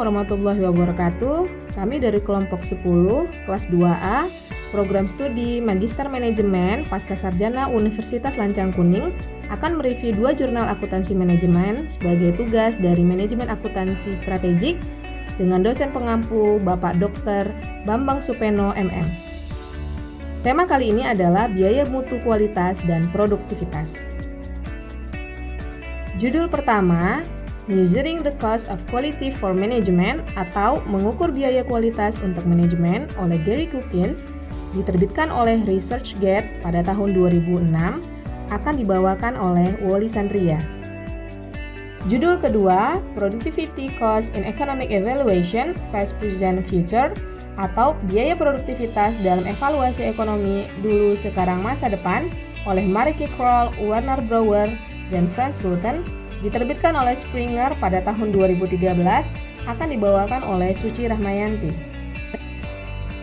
warahmatullahi wabarakatuh. Kami dari kelompok 10, kelas 2A, program studi Magister Manajemen Pascasarjana Universitas Lancang Kuning akan mereview 2 jurnal akuntansi manajemen sebagai tugas dari Manajemen Akuntansi Strategik dengan dosen pengampu Bapak Dr. Bambang Supeno MM. Tema kali ini adalah biaya mutu kualitas dan produktivitas. Judul pertama, Measuring the Cost of Quality for Management atau Mengukur Biaya Kualitas untuk Manajemen oleh Gary Cookins, diterbitkan oleh ResearchGate pada tahun 2006, akan dibawakan oleh Woli Sandria. Judul kedua, Productivity Cost in Economic Evaluation, Past, Present, Future, atau Biaya Produktivitas dalam Evaluasi Ekonomi Dulu, Sekarang, Masa Depan, oleh Marike Kroll, Werner Brouwer, dan Frans Rutten, diterbitkan oleh Springer pada tahun 2013, akan dibawakan oleh Suci Rahmayanti.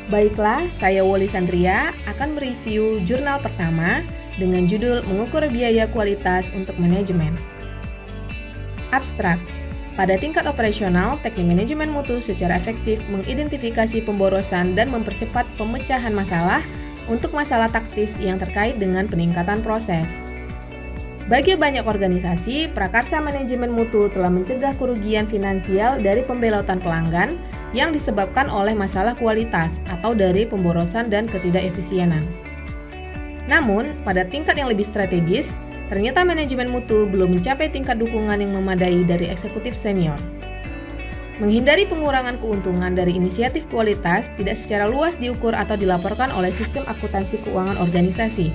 Baiklah, saya Woli Sandria akan mereview jurnal pertama dengan judul Mengukur Biaya Kualitas untuk Manajemen. Abstrak. Pada tingkat operasional, teknik manajemen mutu secara efektif mengidentifikasi pemborosan dan mempercepat pemecahan masalah untuk masalah taktis yang terkait dengan peningkatan proses. Bagi banyak organisasi, prakarsa manajemen mutu telah mencegah kerugian finansial dari pembelotan pelanggan yang disebabkan oleh masalah kualitas atau dari pemborosan dan ketidakefisienan. Namun, pada tingkat yang lebih strategis, ternyata manajemen mutu belum mencapai tingkat dukungan yang memadai dari eksekutif senior. Menghindari pengurangan keuntungan dari inisiatif kualitas tidak secara luas diukur atau dilaporkan oleh sistem akuntansi keuangan organisasi.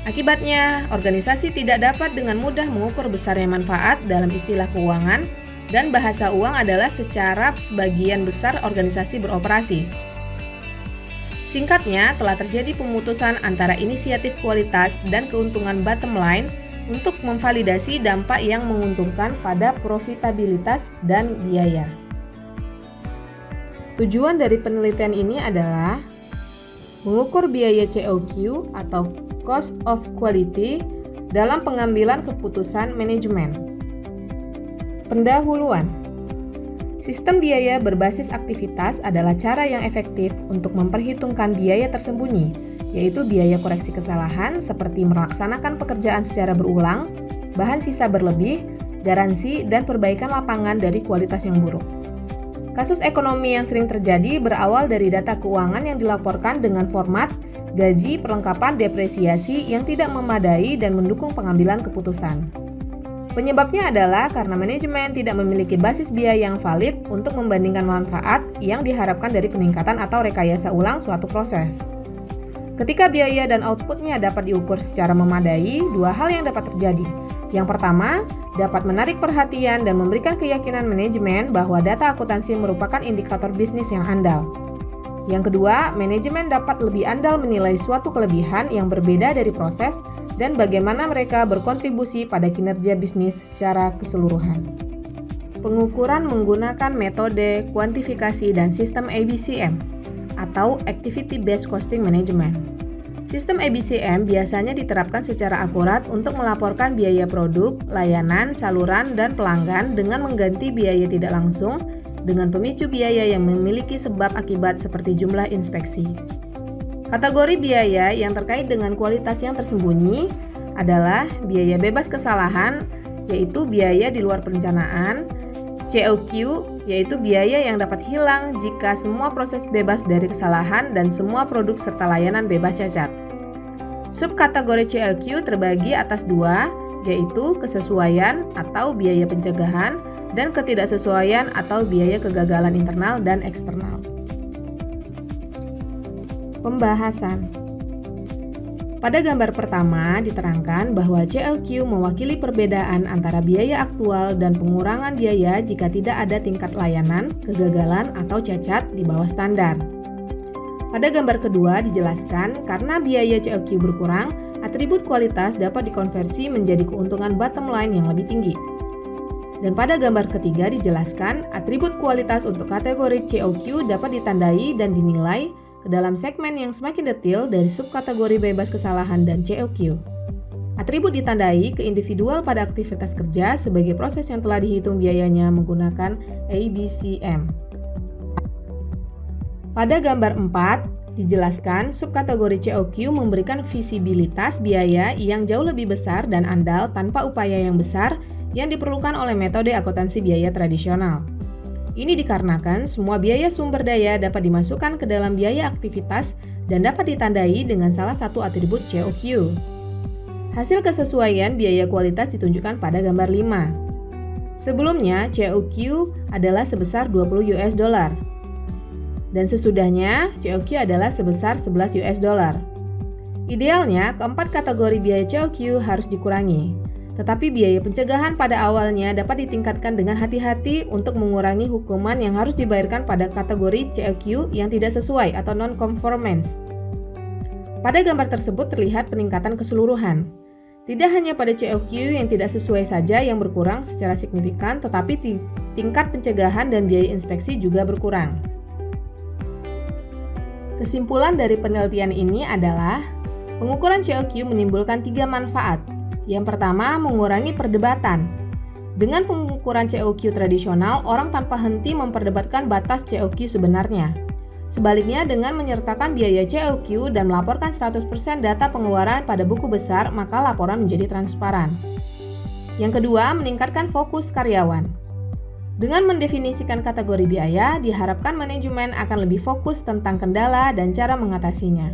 Akibatnya, organisasi tidak dapat dengan mudah mengukur besarnya manfaat dalam istilah keuangan, dan bahasa uang adalah secara sebagian besar organisasi beroperasi. Singkatnya, telah terjadi pemutusan antara inisiatif kualitas dan keuntungan bottom line untuk memvalidasi dampak yang menguntungkan pada profitabilitas dan biaya. Tujuan dari penelitian ini adalah mengukur biaya COQ atau Cost of Quality dalam pengambilan keputusan manajemen. Pendahuluan. Sistem biaya berbasis aktivitas adalah cara yang efektif untuk memperhitungkan biaya tersembunyi, yaitu biaya koreksi kesalahan seperti melaksanakan pekerjaan secara berulang, bahan sisa berlebih, garansi, dan perbaikan lapangan dari kualitas yang buruk. Kasus ekonomi yang sering terjadi berawal dari data keuangan yang dilaporkan dengan format gaji, perlengkapan, depresiasi yang tidak memadai dan mendukung pengambilan keputusan. Penyebabnya adalah karena manajemen tidak memiliki basis biaya yang valid untuk membandingkan manfaat yang diharapkan dari peningkatan atau rekayasa ulang suatu proses. Ketika biaya dan outputnya dapat diukur secara memadai, dua hal yang dapat terjadi. Yang pertama, dapat menarik perhatian dan memberikan keyakinan manajemen bahwa data akuntansi merupakan indikator bisnis yang andal. Yang kedua, manajemen dapat lebih andal menilai suatu kelebihan yang berbeda dari proses dan bagaimana mereka berkontribusi pada kinerja bisnis secara keseluruhan. Pengukuran menggunakan metode kuantifikasi dan sistem ABCM atau Activity Based Costing Management. Sistem ABCM biasanya diterapkan secara akurat untuk melaporkan biaya produk, layanan, saluran, dan pelanggan dengan mengganti biaya tidak langsung dengan pemicu biaya yang memiliki sebab akibat seperti jumlah inspeksi. Kategori biaya yang terkait dengan kualitas yang tersembunyi adalah biaya bebas kesalahan, yaitu biaya di luar perencanaan, COQ, yaitu biaya yang dapat hilang jika semua proses bebas dari kesalahan dan semua produk serta layanan bebas cacat. Subkategori COQ terbagi atas dua, yaitu kesesuaian atau biaya pencegahan dan ketidaksesuaian atau biaya kegagalan internal dan eksternal. Pembahasan. Pada gambar pertama diterangkan bahwa COQ mewakili perbedaan antara biaya aktual dan pengurangan biaya jika tidak ada tingkat layanan, kegagalan, atau cacat di bawah standar. Pada gambar kedua dijelaskan karena biaya COQ berkurang, atribut kualitas dapat dikonversi menjadi keuntungan bottom line yang lebih tinggi. Dan pada gambar ketiga dijelaskan atribut kualitas untuk kategori COQ dapat ditandai dan dinilai ke dalam segmen yang semakin detail dari subkategori bebas kesalahan dan COQ. Atribut ditandai ke individual pada aktivitas kerja sebagai proses yang telah dihitung biayanya menggunakan ABCM. Pada gambar 4, dijelaskan subkategori COQ memberikan visibilitas biaya yang jauh lebih besar dan andal tanpa upaya yang besar yang diperlukan oleh metode akuntansi biaya tradisional. Ini dikarenakan semua biaya sumber daya dapat dimasukkan ke dalam biaya aktivitas dan dapat ditandai dengan salah satu atribut COQ. Hasil kesesuaian biaya kualitas ditunjukkan pada gambar 5. Sebelumnya, COQ adalah sebesar 20 US dollar. Dan sesudahnya, COQ adalah sebesar 11 US dollar. Idealnya, keempat kategori biaya COQ harus dikurangi. Tetapi biaya pencegahan pada awalnya dapat ditingkatkan dengan hati-hati untuk mengurangi hukuman yang harus dibayarkan pada kategori COQ yang tidak sesuai atau non-conformance. Pada gambar tersebut terlihat peningkatan keseluruhan. Tidak hanya pada COQ yang tidak sesuai saja yang berkurang secara signifikan, tetapi tingkat pencegahan dan biaya inspeksi juga berkurang. Kesimpulan dari penelitian ini adalah pengukuran COQ menimbulkan 3 manfaat. Yang pertama, mengurangi perdebatan. Dengan pengukuran COQ tradisional, orang tanpa henti memperdebatkan batas COQ sebenarnya. Sebaliknya, dengan menyertakan biaya COQ dan melaporkan 100% data pengeluaran pada buku besar, maka laporan menjadi transparan. Yang kedua, meningkatkan fokus karyawan. Dengan mendefinisikan kategori biaya, diharapkan manajemen akan lebih fokus tentang kendala dan cara mengatasinya.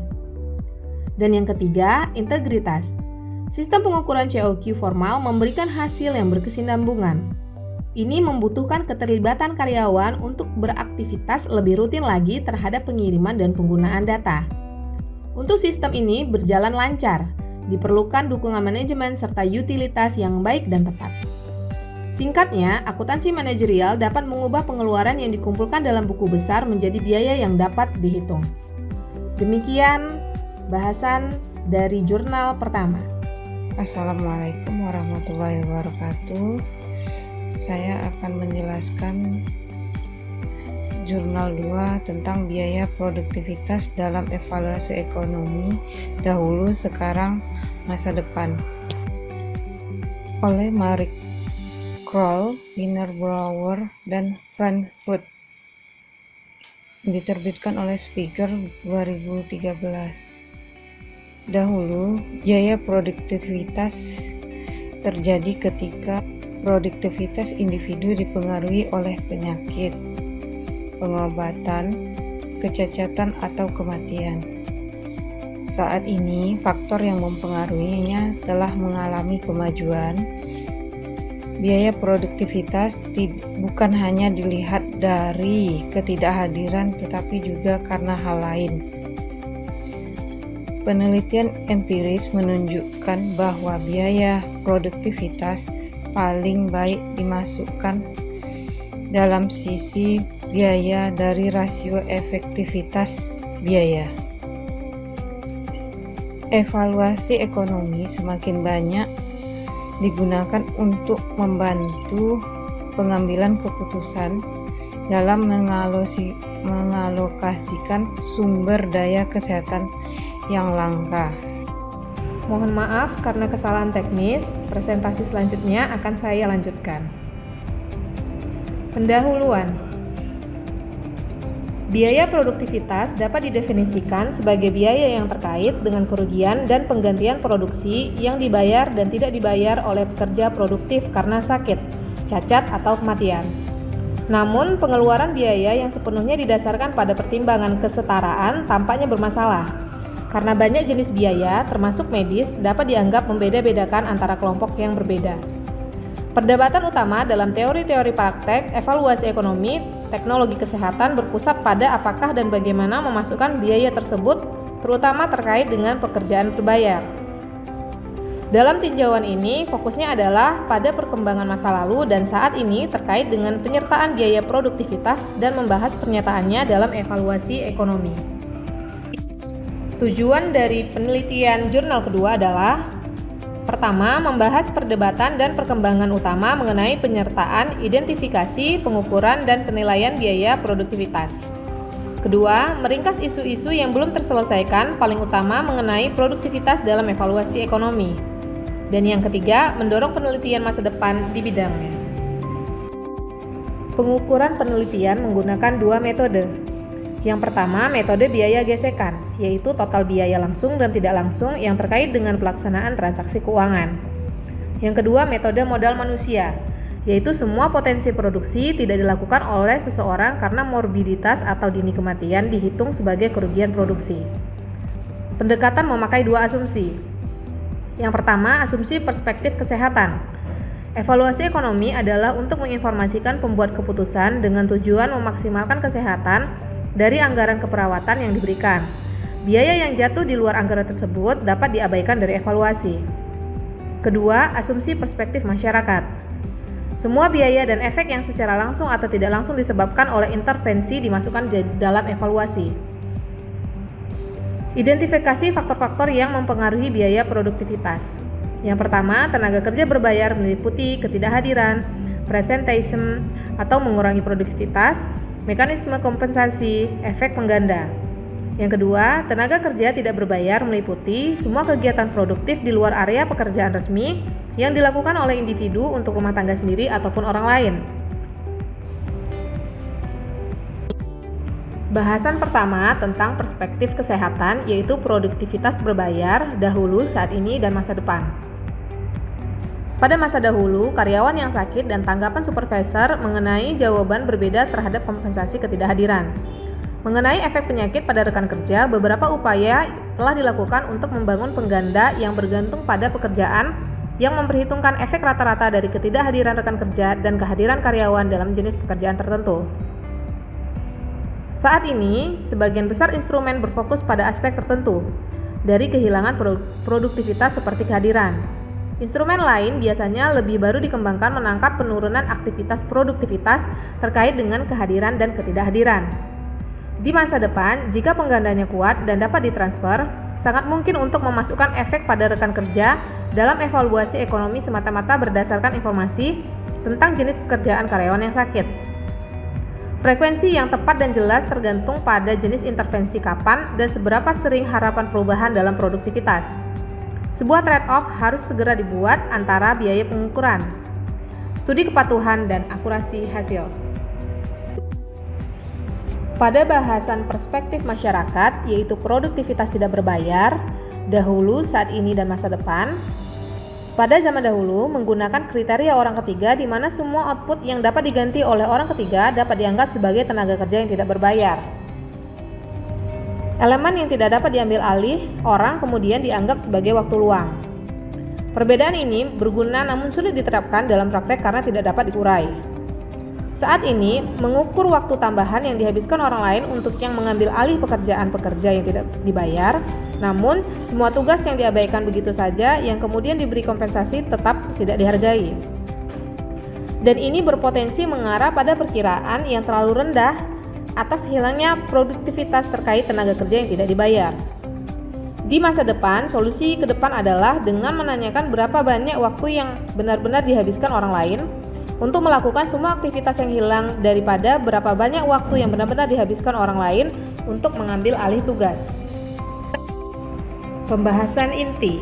Dan yang ketiga, integritas. Sistem pengukuran COQ formal memberikan hasil yang berkesinambungan. Ini membutuhkan keterlibatan karyawan untuk beraktivitas lebih rutin lagi terhadap pengiriman dan penggunaan data. Untuk sistem ini berjalan lancar, diperlukan dukungan manajemen serta utilitas yang baik dan tepat. Singkatnya, akuntansi manajerial dapat mengubah pengeluaran yang dikumpulkan dalam buku besar menjadi biaya yang dapat dihitung. Demikian bahasan dari jurnal pertama. Assalamualaikum warahmatullahi wabarakatuh. Saya akan menjelaskan jurnal 2 tentang biaya produktivitas dalam evaluasi ekonomi dahulu, sekarang, masa depan oleh Marie Kroll, Wiener-Brouwer, dan Frankfurt. Diterbitkan oleh Spiegel 2013. Dahulu, biaya produktivitas terjadi ketika produktivitas individu dipengaruhi oleh penyakit, pengobatan, kecacatan, atau kematian. Saat ini, faktor yang mempengaruhinya telah mengalami kemajuan. Biaya produktivitas bukan hanya dilihat dari ketidakhadiran, tetapi juga karena hal lain. Penelitian empiris menunjukkan bahwa biaya produktivitas paling baik dimasukkan dalam sisi biaya dari rasio efektivitas biaya. Evaluasi ekonomi semakin banyak digunakan untuk membantu pengambilan keputusan dalam mengalokasikan sumber daya kesehatan yang langka. Mohon maaf karena kesalahan teknis, presentasi selanjutnya akan saya lanjutkan. Pendahuluan. Biaya produktivitas dapat didefinisikan sebagai biaya yang terkait dengan kerugian dan penggantian produksi yang dibayar dan tidak dibayar oleh pekerja produktif karena sakit, cacat, atau kematian. Namun, pengeluaran biaya yang sepenuhnya didasarkan pada pertimbangan kesetaraan tampaknya bermasalah. Karena banyak jenis biaya, termasuk medis, dapat dianggap membeda-bedakan antara kelompok yang berbeda. Perdebatan utama dalam teori-teori praktek, evaluasi ekonomi, teknologi kesehatan berpusat pada apakah dan bagaimana memasukkan biaya tersebut, terutama terkait dengan pekerjaan berbayar. Dalam tinjauan ini, fokusnya adalah pada perkembangan masa lalu dan saat ini terkait dengan penyertaan biaya produktivitas dan membahas pernyataannya dalam evaluasi ekonomi. Tujuan dari penelitian jurnal kedua adalah: pertama, membahas perdebatan dan perkembangan utama mengenai penyertaan, identifikasi, pengukuran, dan penilaian biaya produktivitas. Kedua, meringkas isu-isu yang belum terselesaikan paling utama mengenai produktivitas dalam evaluasi ekonomi. Dan yang ketiga, mendorong penelitian masa depan di bidangnya. Pengukuran penelitian menggunakan dua metode. Yang pertama, metode biaya gesekan, yaitu total biaya langsung dan tidak langsung yang terkait dengan pelaksanaan transaksi keuangan. Yang kedua, metode modal manusia, yaitu semua potensi produksi tidak dilakukan oleh seseorang karena morbiditas atau dini kematian dihitung sebagai kerugian produksi. Pendekatan memakai dua asumsi. Yang pertama, asumsi perspektif kesehatan. Evaluasi ekonomi adalah untuk menginformasikan pembuat keputusan dengan tujuan memaksimalkan kesehatan dari anggaran keperawatan yang diberikan. Biaya yang jatuh di luar anggaran tersebut dapat diabaikan dari evaluasi. Kedua, asumsi perspektif masyarakat. Semua biaya dan efek yang secara langsung atau tidak langsung disebabkan oleh intervensi dimasukkan dalam evaluasi. Identifikasi faktor-faktor yang mempengaruhi biaya produktivitas. Yang pertama, tenaga kerja berbayar meliputi ketidakhadiran, presenteeism atau mengurangi produktivitas, mekanisme kompensasi, efek pengganda. Yang kedua, tenaga kerja tidak berbayar meliputi semua kegiatan produktif di luar area pekerjaan resmi yang dilakukan oleh individu untuk rumah tangga sendiri ataupun orang lain. Bahasan pertama tentang perspektif kesehatan yaitu produktivitas berbayar dahulu, saat ini, dan masa depan. Pada masa dahulu, karyawan yang sakit dan tanggapan supervisor mengenai jawaban berbeda terhadap kompensasi ketidakhadiran. Mengenai efek penyakit pada rekan kerja, beberapa upaya telah dilakukan untuk membangun pengganda yang bergantung pada pekerjaan yang memperhitungkan efek rata-rata dari ketidakhadiran rekan kerja dan kehadiran karyawan dalam jenis pekerjaan tertentu. Saat ini, sebagian besar instrumen berfokus pada aspek tertentu dari kehilangan produktivitas seperti kehadiran. Instrumen lain biasanya lebih baru dikembangkan menangkap penurunan aktivitas produktivitas terkait dengan kehadiran dan ketidakhadiran. Di masa depan, jika penggandanya kuat dan dapat ditransfer, sangat mungkin untuk memasukkan efek pada rekan kerja dalam evaluasi ekonomi semata-mata berdasarkan informasi tentang jenis pekerjaan karyawan yang sakit. Frekuensi yang tepat dan jelas tergantung pada jenis intervensi kapan dan seberapa sering harapan perubahan dalam produktivitas. Sebuah trade-off harus segera dibuat antara biaya pengukuran, studi kepatuhan, dan akurasi hasil. Pada bahasan perspektif masyarakat, yaitu produktivitas tidak berbayar, dahulu, saat ini, dan masa depan. Pada zaman dahulu, menggunakan kriteria orang ketiga di mana semua output yang dapat diganti oleh orang ketiga dapat dianggap sebagai tenaga kerja yang tidak berbayar. Elemen yang tidak dapat diambil alih orang kemudian dianggap sebagai waktu luang. Perbedaan ini berguna namun sulit diterapkan dalam praktek karena tidak dapat dikurai. Saat ini, mengukur waktu tambahan yang dihabiskan orang lain untuk yang mengambil alih pekerjaan pekerja yang tidak dibayar, namun semua tugas yang diabaikan begitu saja yang kemudian diberi kompensasi tetap tidak dihargai. Dan ini berpotensi mengarah pada perkiraan yang terlalu rendah atas hilangnya produktivitas terkait tenaga kerja yang tidak dibayar. Di masa depan, solusi ke depan adalah dengan menanyakan berapa banyak waktu yang benar-benar dihabiskan orang lain untuk melakukan semua aktivitas yang hilang daripada berapa banyak waktu yang benar-benar dihabiskan orang lain untuk mengambil alih tugas. Pembahasan inti.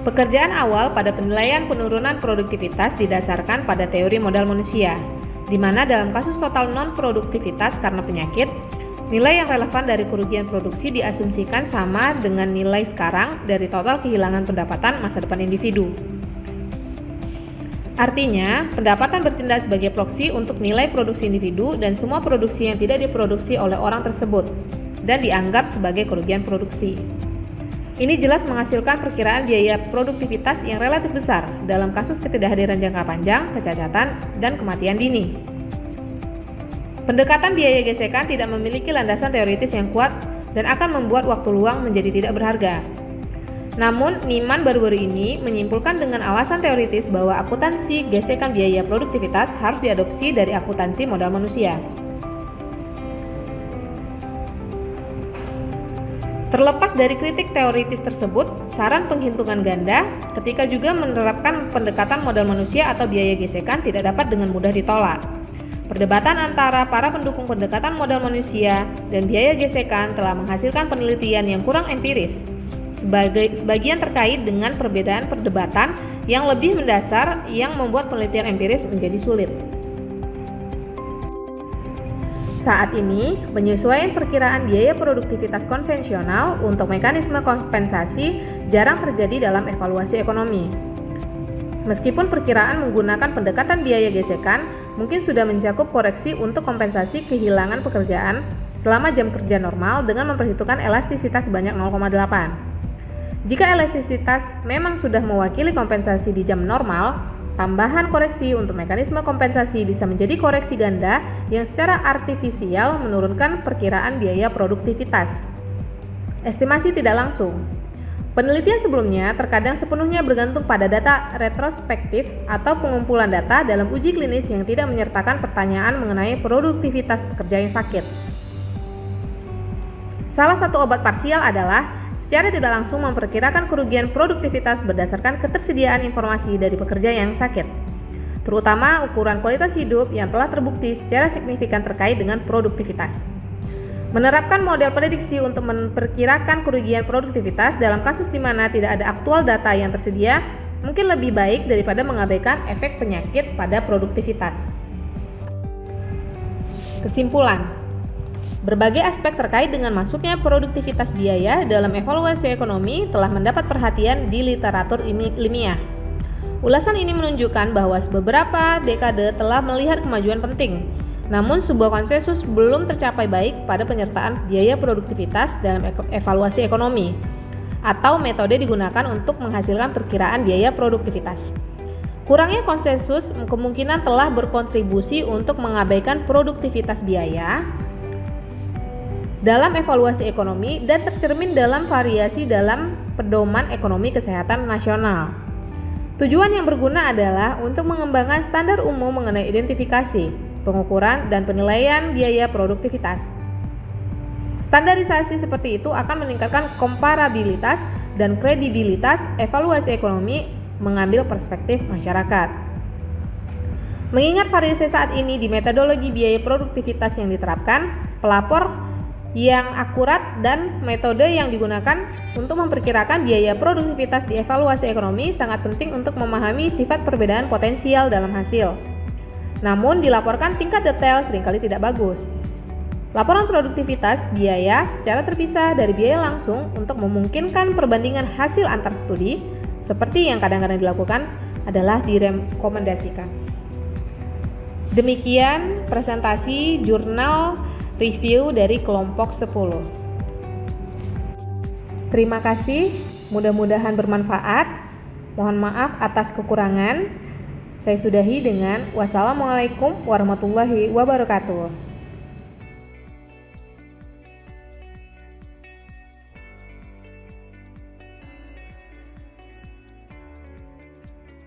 Pekerjaan awal pada penilaian penurunan produktivitas didasarkan pada teori modal manusia, di mana dalam kasus total non-produktivitas karena penyakit, nilai yang relevan dari kerugian produksi diasumsikan sama dengan nilai sekarang dari total kehilangan pendapatan masa depan individu. Artinya, pendapatan bertindak sebagai proksi untuk nilai produksi individu dan semua produksi yang tidak diproduksi oleh orang tersebut dan dianggap sebagai kerugian produksi. Ini jelas menghasilkan perkiraan biaya produktivitas yang relatif besar dalam kasus ketidakhadiran jangka panjang, kecacatan, dan kematian dini. Pendekatan biaya gesekan tidak memiliki landasan teoritis yang kuat dan akan membuat waktu luang menjadi tidak berharga. Namun, Niemann baru-baru ini menyimpulkan dengan alasan teoritis bahwa akuntansi gesekan biaya produktivitas harus diadopsi dari akuntansi modal manusia. Terlepas dari kritik teoritis tersebut, saran penghitungan ganda ketika juga menerapkan pendekatan modal manusia atau biaya gesekan tidak dapat dengan mudah ditolak. Perdebatan antara para pendukung pendekatan modal manusia dan biaya gesekan telah menghasilkan penelitian yang kurang empiris, sebagian terkait dengan perbedaan perdebatan yang lebih mendasar yang membuat penelitian empiris menjadi sulit. Saat ini, penyesuaian perkiraan biaya produktivitas konvensional untuk mekanisme kompensasi jarang terjadi dalam evaluasi ekonomi. Meskipun perkiraan menggunakan pendekatan biaya gesekan mungkin sudah mencakup koreksi untuk kompensasi kehilangan pekerjaan selama jam kerja normal dengan memperhitungkan elastisitas sebanyak 0,8. Jika elastisitas memang sudah mewakili kompensasi di jam normal, tambahan koreksi untuk mekanisme kompensasi bisa menjadi koreksi ganda yang secara artifisial menurunkan perkiraan biaya produktivitas. Estimasi tidak langsung. Penelitian sebelumnya terkadang sepenuhnya bergantung pada data retrospektif atau pengumpulan data dalam uji klinis yang tidak menyertakan pertanyaan mengenai produktivitas pekerja yang sakit. Salah satu obat parsial adalah secara tidak langsung memperkirakan kerugian produktivitas berdasarkan ketersediaan informasi dari pekerja yang sakit, terutama ukuran kualitas hidup yang telah terbukti secara signifikan terkait dengan produktivitas. Menerapkan model prediksi untuk memperkirakan kerugian produktivitas dalam kasus di mana tidak ada aktual data yang tersedia mungkin lebih baik daripada mengabaikan efek penyakit pada produktivitas. Kesimpulan: berbagai aspek terkait dengan masuknya produktivitas biaya dalam evaluasi ekonomi telah mendapat perhatian di literatur ilmiah. Ulasan ini menunjukkan bahwa beberapa dekade telah melihat kemajuan penting, namun sebuah konsensus belum tercapai baik pada penyertaan biaya produktivitas dalam evaluasi ekonomi, atau metode digunakan untuk menghasilkan perkiraan biaya produktivitas. Kurangnya konsensus kemungkinan telah berkontribusi untuk mengabaikan produktivitas biaya dalam evaluasi ekonomi dan tercermin dalam variasi dalam pedoman ekonomi kesehatan nasional. Tujuan yang berguna adalah untuk mengembangkan standar umum mengenai identifikasi, pengukuran, dan penilaian biaya produktivitas. Standarisasi seperti itu akan meningkatkan komparabilitas dan kredibilitas evaluasi ekonomi mengambil perspektif masyarakat. Mengingat variasi saat ini di metodologi biaya produktivitas yang diterapkan, pelapor yang akurat dan metode yang digunakan untuk memperkirakan biaya produktivitas di evaluasi ekonomi sangat penting untuk memahami sifat perbedaan potensial dalam hasil. Namun dilaporkan tingkat detail seringkali tidak bagus. Laporan produktivitas biaya secara terpisah dari biaya langsung untuk memungkinkan perbandingan hasil antar studi seperti yang kadang-kadang dilakukan adalah direkomendasikan. Demikian presentasi jurnal review dari kelompok 10. Terima kasih, mudah-mudahan bermanfaat. Mohon maaf atas kekurangan. Saya sudahi dengan wassalamualaikum warahmatullahi wabarakatuh.